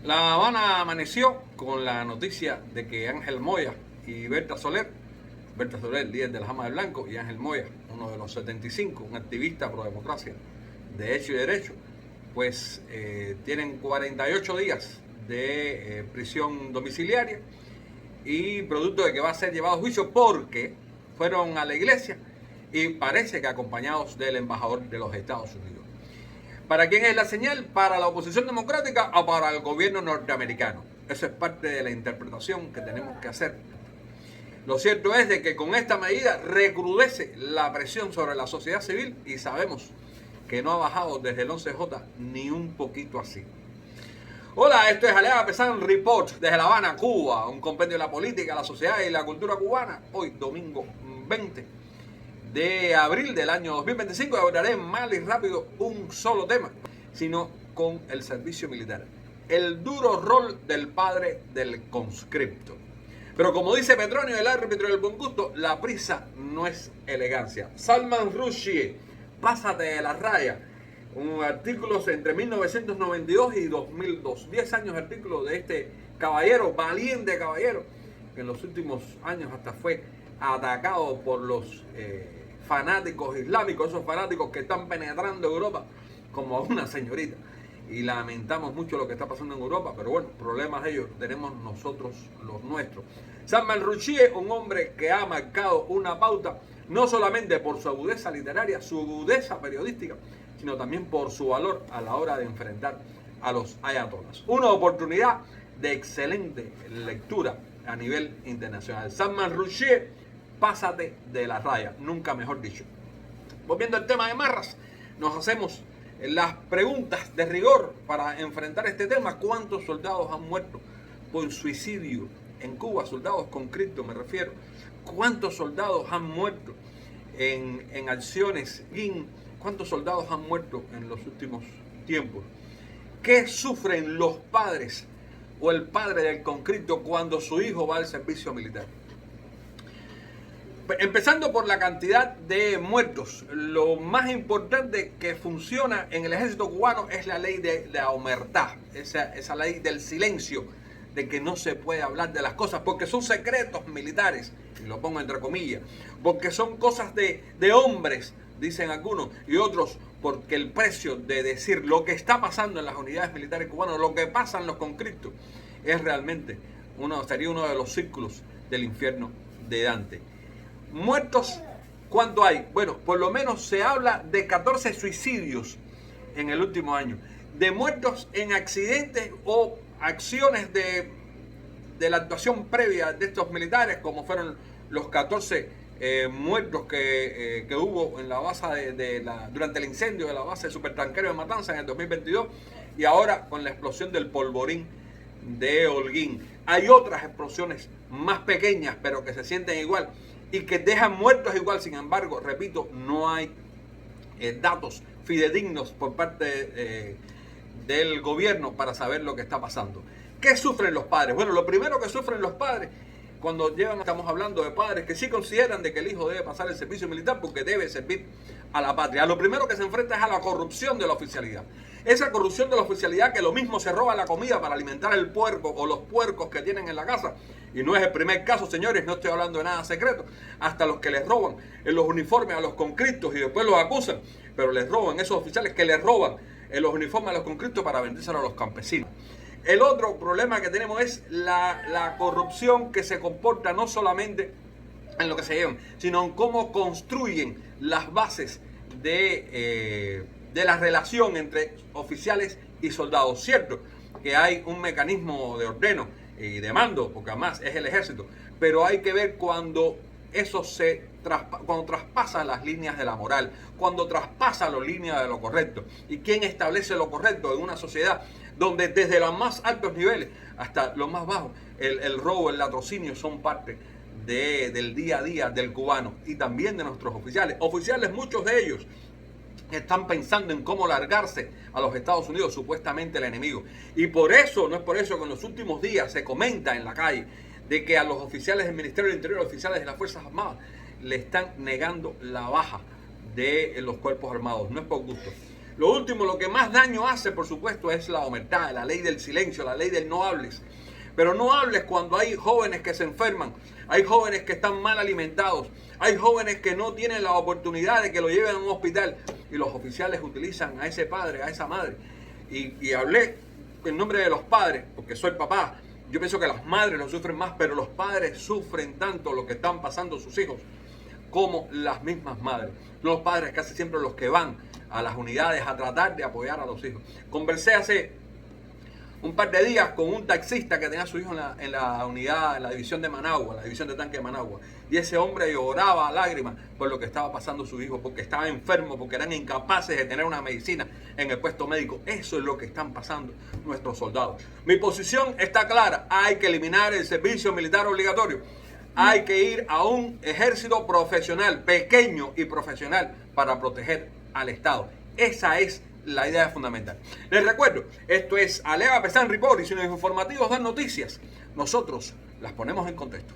La Habana amaneció con la noticia de que Ángel Moya y Berta Soler, líder de la Jama de Blanco, y Ángel Moya, uno de los 75, un activista pro democracia de hecho y derecho, pues tienen 48 días de prisión domiciliaria y producto de que va a ser llevado a juicio porque fueron a la iglesia y parece que acompañados del embajador de los Estados Unidos. ¿Para quién es la señal? ¿Para la oposición democrática o para el gobierno norteamericano? Eso es parte de la interpretación que tenemos que hacer. Lo cierto es de que con esta medida recrudece la presión sobre la sociedad civil y sabemos que no ha bajado desde el 11J ni un poquito así. Hola, esto es Alea Pesán Report desde La Habana, Cuba, un compendio de la política, la sociedad y la cultura cubana. Hoy, domingo 20 de abril del año 2025, abordaré mal y rápido un solo tema, sino con el servicio militar. El duro rol del padre del conscripto. Pero como dice Petronio, el árbitro del buen gusto, la prisa no es elegancia. Salman Rushdie, pásate de la raya. Un artículo entre 1992 y 2002. 10 años de artículo de este caballero, valiente caballero, que en los últimos años hasta fue atacado por los fanáticos islámicos, esos fanáticos que están penetrando Europa como a una señorita. Y lamentamos mucho lo que está pasando en Europa, pero bueno, problemas de ellos tenemos nosotros los nuestros. Salman Rushdie, un hombre que ha marcado una pauta, no solamente por su agudeza literaria, su agudeza periodística, sino también por su valor a la hora de enfrentar a los ayatolás. Una oportunidad de excelente lectura a nivel internacional. Salman Rushdie, pásate de la raya, nunca mejor dicho. Volviendo al tema de Marras, nos hacemos las preguntas de rigor para enfrentar este tema. ¿Cuántos soldados han muerto por suicidio en Cuba? Soldados conscriptos me refiero. ¿Cuántos soldados han muerto en acciones GIN? ¿Cuántos soldados han muerto en los últimos tiempos? ¿Qué sufren los padres o el padre del conscripto cuando su hijo va al servicio militar? Empezando por la cantidad de muertos, lo más importante que funciona en el ejército cubano es la ley de la omertá, esa ley del silencio, de que no se puede hablar de las cosas porque son secretos militares, y lo pongo entre comillas, porque son cosas de hombres, dicen algunos, y otros porque el precio de decir lo que está pasando en las unidades militares cubanas, lo que pasa en los conscriptos, es realmente sería uno de los círculos del infierno de Dante. Muertos, ¿cuánto hay? Bueno, por lo menos se habla de 14 suicidios en el último año. De muertos en accidentes o acciones de la actuación previa de estos militares, como fueron los 14 muertos que hubo en la base durante el incendio de la base de supertanquero de Matanzas en el 2022 y ahora con la explosión del polvorín de Holguín. Hay otras explosiones más pequeñas, pero que se sienten igual y que dejan muertos igual. Sin embargo, repito, no hay datos fidedignos por parte del gobierno para saber lo que está pasando. ¿Qué sufren los padres? Bueno, lo primero que sufren los padres cuando estamos hablando de padres que sí consideran de que el hijo debe pasar el servicio militar porque debe servir a la patria. Lo primero que se enfrenta es a la corrupción de la oficialidad. Esa corrupción de la oficialidad que lo mismo se roba la comida para alimentar el puerco o los puercos que tienen en la casa. Y no es el primer caso, señores, no estoy hablando de nada secreto. Hasta los que les roban en los uniformes a los conscriptos y después los acusan, pero les roban, esos oficiales que les roban en los uniformes a los conscriptos para vendérselo a los campesinos. El otro problema que tenemos es la corrupción que se comporta no solamente en lo que se llevan, sino en cómo construyen las bases de la relación entre oficiales y soldados. Cierto que hay un mecanismo de ordeno y de mando, porque además es el ejército, pero hay que ver cuando eso cuando traspasa las líneas de la moral, cuando traspasa las líneas de lo correcto. ¿Y quién establece lo correcto en una sociedad donde desde los más altos niveles hasta los más bajos, el robo, el latrocinio son parte del día a día del cubano y también de nuestros oficiales? Oficiales, muchos de ellos están pensando en cómo largarse a los Estados Unidos, supuestamente el enemigo. Y por eso, no es por eso que en los últimos días se comenta en la calle de que a los oficiales del Ministerio del Interior, oficiales de las Fuerzas Armadas, le están negando la baja de los cuerpos armados. No es por gusto. Lo último, lo que más daño hace, por supuesto, es la omertá, la ley del silencio, la ley del no hables. Pero no hables cuando hay jóvenes que se enferman, hay jóvenes que están mal alimentados, hay jóvenes que no tienen la oportunidad de que lo lleven a un hospital y los oficiales utilizan a ese padre, a esa madre. Y hablé en nombre de los padres, porque soy papá. Yo pienso que las madres lo sufren más, pero los padres sufren tanto lo que están pasando sus hijos como las mismas madres. Los padres casi siempre los que van a las unidades a tratar de apoyar a los hijos. Conversé hace un par de días con un taxista que tenía a su hijo en la unidad, en la división de Managua, la división de tanque de Managua. Y ese hombre lloraba a lágrimas por lo que estaba pasando su hijo, porque estaba enfermo, porque eran incapaces de tener una medicina en el puesto médico. Eso es lo que están pasando nuestros soldados. Mi posición está clara. Hay que eliminar el servicio militar obligatorio. Hay que ir a un ejército profesional, pequeño y profesional, para proteger al Estado. Esa es la idea fundamental. Les recuerdo, esto es Aleva Pesán Report, y si los informativos dan noticias, nosotros las ponemos en contexto.